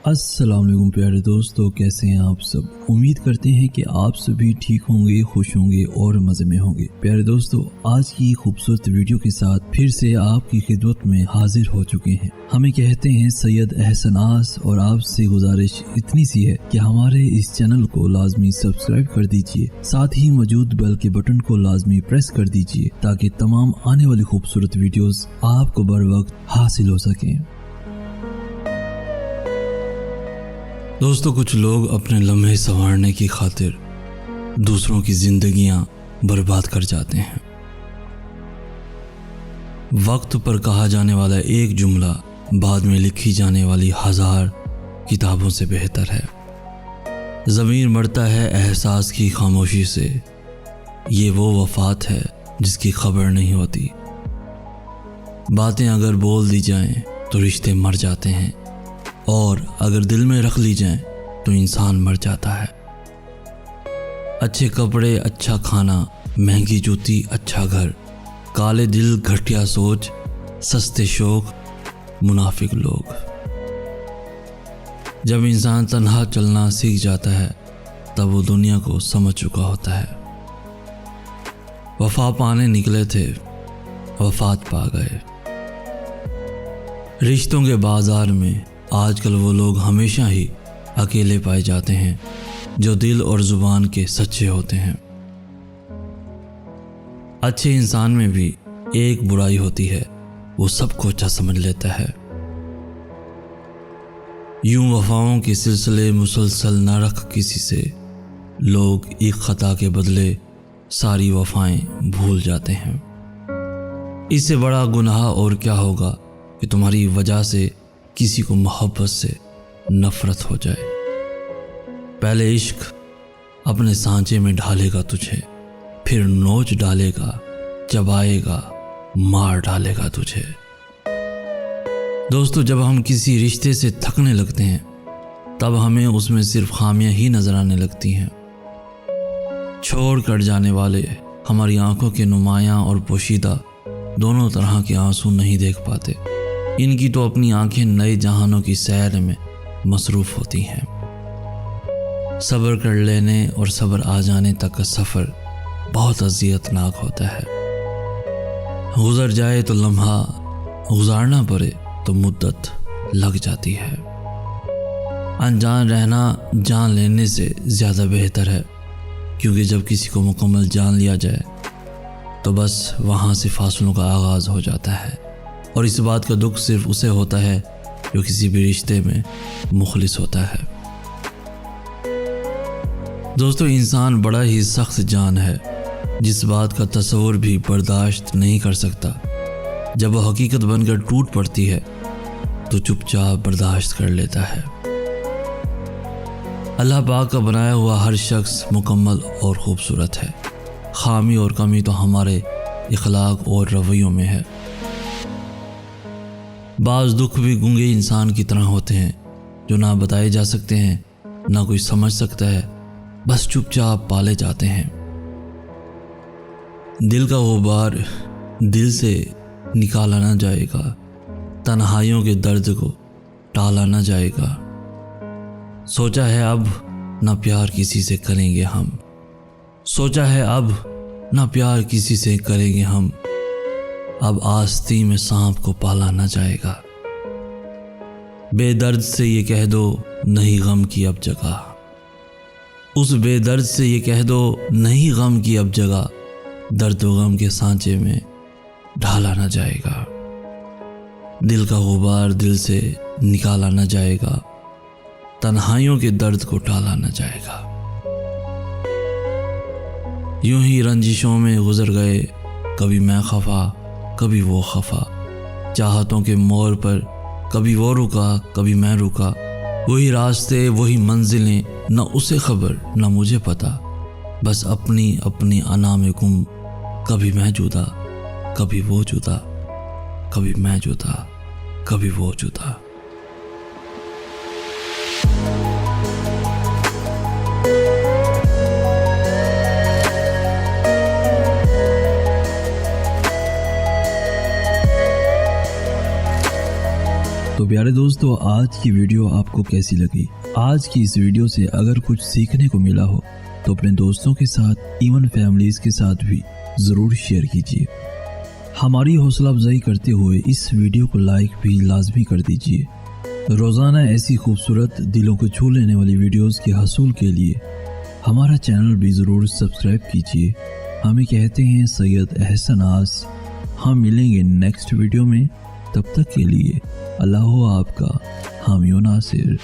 अस्सलाम वालेकुम प्यारे दोस्तों, कैसे हैं आप सब। उम्मीद करते हैं कि आप सभी ठीक होंगे, खुश होंगे और मज़े में होंगे। प्यारे दोस्तों, आज की खूबसूरत वीडियो के साथ फिर से आपकी खिदमत में हाजिर हो चुके हैं। हमें कहते हैं सैयद एहसनास, और आपसे गुजारिश इतनी सी है कि हमारे इस चैनल को लाजमी सब्सक्राइब कर दीजिए, साथ ही मौजूद बेल के बटन को लाजमी प्रेस कर दीजिए ताकि तमाम आने वाली खूबसूरत वीडियोस आपको बर वक्त हासिल हो सकें। दोस्तों, कुछ लोग अपने लम्हे संवारने की खातिर दूसरों की जिंदगियां बर्बाद कर जाते हैं। वक्त पर कहा जाने वाला एक जुमला बाद में लिखी जाने वाली 1000 किताबों से बेहतर है। ज़मीर मरता है एहसास की खामोशी से, ये वो वफात है जिसकी खबर नहीं होती। बातें अगर बोल दी जाएं तो रिश्ते मर जाते हैं, और अगर दिल में रख ली जाए तो इंसान मर जाता है। अच्छे कपड़े, अच्छा खाना, महंगी जूती, अच्छा घर, काले दिल, घटिया सोच, सस्ते शौक, मुनाफिक लोग। जब इंसान तन्हा चलना सीख जाता है तब वो दुनिया को समझ चुका होता है। वफा पाने निकले थे, वफात पा गए। रिश्तों के बाजार में आजकल वो लोग हमेशा ही अकेले पाए जाते हैं जो दिल और जुबान के सच्चे होते हैं। अच्छे इंसान में भी एक बुराई होती है, वो सबको अच्छा समझ लेता है। यूं वफाओं के सिलसिले मुसलसल न रख किसी से, लोग एक खता के बदले सारी वफाएं भूल जाते हैं। इससे बड़ा गुनाह और क्या होगा कि तुम्हारी वजह से किसी को मोहब्बत से नफरत हो जाए। पहले इश्क अपने सांचे में ढालेगा तुझे, फिर नोच डालेगा, चबाएगा, मार डालेगा तुझे। दोस्तों, जब हम किसी रिश्ते से थकने लगते हैं तब हमें उसमें सिर्फ खामियां ही नजर आने लगती हैं। छोड़ कर जाने वाले हमारी आंखों के नुमायां और पोशीदा दोनों तरह के आंसू नहीं देख पाते। इनकी तो अपनी आंखें नए जहानों की सैर में मसरूफ होती हैं। सब्र कर लेने और सब्र आ जाने तक का सफ़र बहुत अज़ियतनाक होता है। गुजर जाए तो लम्हा, गुजारना पड़े तो मुद्दत लग जाती है। अनजान रहना जान लेने से ज़्यादा बेहतर है, क्योंकि जब किसी को मुकम्मल जान लिया जाए तो बस वहाँ से फासलों का आगाज़ हो जाता है। और इस बात का दुख सिर्फ उसे होता है जो किसी भी रिश्ते में मुखलिस होता है। दोस्तों, इंसान बड़ा ही सख्त जान है, जिस बात का तस्वुर भी बर्दाश्त नहीं कर सकता। जब वो हकीकत बनकर टूट पड़ती है तो चुपचाप बर्दाश्त कर लेता है। अल्लाह पाक का बनाया हुआ हर शख्स मुकम्मल और ख़ूबसूरत है। खामी और कमी तो हमारे इखलाक और रवैयों में है। बाज़ दुख भी गूंगे इंसान की तरह होते हैं, जो ना बताए जा सकते हैं, ना कोई समझ सकता है, बस चुपचाप पाले जाते हैं। दिल का गुबार दिल से निकाला ना जाएगा, तन्हाइयों के दर्द को टाला ना जाएगा। सोचा है अब ना प्यार किसी से करेंगे हम, सोचा है अब ना प्यार किसी से करेंगे हम। अब आस्ती में सांप को पाला न जाएगा। बेदर्द से ये कह दो नहीं गम की अब जगह, उस बेदर्द से ये कह दो नहीं गम की अब जगह। दर्द व गम के सांचे में ढाला न जाएगा। दिल का गुबार दिल से निकाला न जाएगा, तन्हाइयों के दर्द को टाला न जाएगा। यूं ही रंजिशों में गुजर गए, कभी मैं खफा कभी वो खफा। चाहतों के मोड़ पर कभी वो रुका कभी मैं रुका। वही रास्ते वही मंजिलें, न उसे खबर न मुझे पता। बस अपनी अपनी अना में गुम, कभी मैं जुदा कभी वो जुदा, कभी मैं जुदा कभी वो जुदा। तो प्यारे दोस्तों, आज की वीडियो आपको कैसी लगी? आज की इस वीडियो से अगर कुछ सीखने को मिला हो तो अपने दोस्तों के साथ, इवन फैमिलीज के साथ भी ज़रूर शेयर कीजिए। हमारी हौसला अफजाई करते हुए इस वीडियो को लाइक भी लाजमी कर दीजिए। रोज़ाना ऐसी खूबसूरत, दिलों को छू लेने वाली वीडियोस के हसूल के लिए हमारा चैनल भी ज़रूर सब्सक्राइब कीजिए। हमें कहते हैं सैयद अहसन आस। हम मिलेंगे नेक्स्ट वीडियो में, तब तक के लिए अल्लाह आपका हामी नासिर।